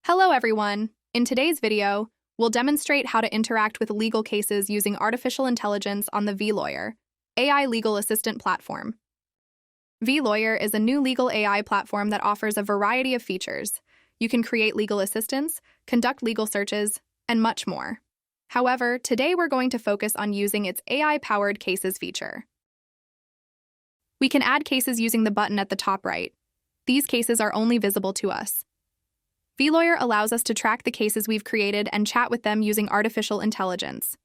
Hello, everyone. In today's video, we'll demonstrate how to interact with legal cases using artificial intelligence on the vLawyer, AI legal assistant platform. vLawyer is a new legal AI platform that offers a variety of features. You can create legal assistants, conduct legal searches, and much more. However, today we're going to focus on using its AI-powered cases feature. We can add cases using the button at the top right. These cases are only visible to us. vLawyer allows us to track the cases we've created and chat with them using artificial intelligence.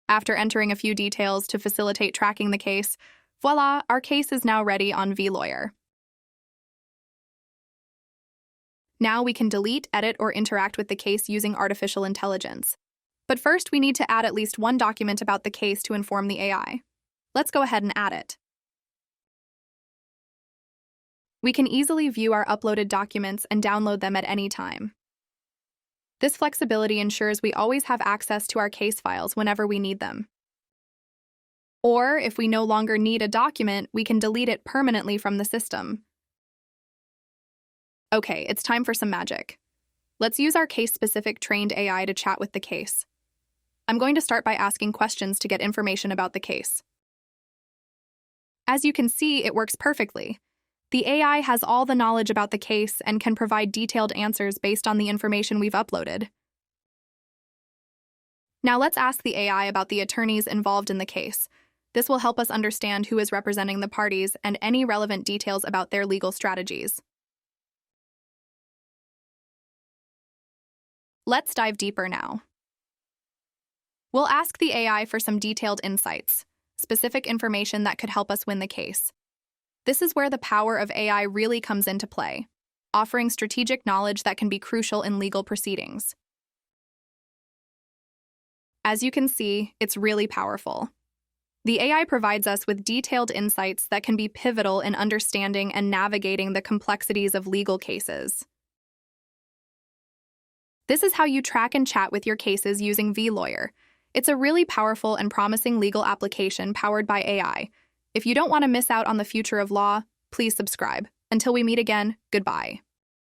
After entering a few details to facilitate tracking the case, voila, our case is now ready on vLawyer. Now we can delete, edit, or interact with the case using artificial intelligence. But first, we need to add at least one document about the case to inform the AI. Let's go ahead and add it. We can easily view our uploaded documents and download them at any time. This flexibility ensures we always have access to our case files whenever we need them. Or, if we no longer need a document, we can delete it permanently from the system. Okay, it's time for some magic. Let's use our case-specific trained AI to chat with the case. I'm going to start by asking questions to get information about the case. As you can see, it works perfectly. The AI has all the knowledge about the case and can provide detailed answers based on the information we've uploaded. Now let's ask the AI about the attorneys involved in the case. This will help us understand who is representing the parties and any relevant details about their legal strategies. Let's dive deeper now. We'll ask the AI for some detailed insights, specific information that could help us win the case. This is where the power of AI really comes into play, offering strategic knowledge that can be crucial in legal proceedings. As you can see, it's really powerful. The AI provides us with detailed insights that can be pivotal in understanding and navigating the complexities of legal cases. This is how you track and chat with your cases using vLawyer. It's a really powerful and promising legal application powered by AI. If you don't want to miss out on the future of law, please subscribe. Until we meet again, goodbye.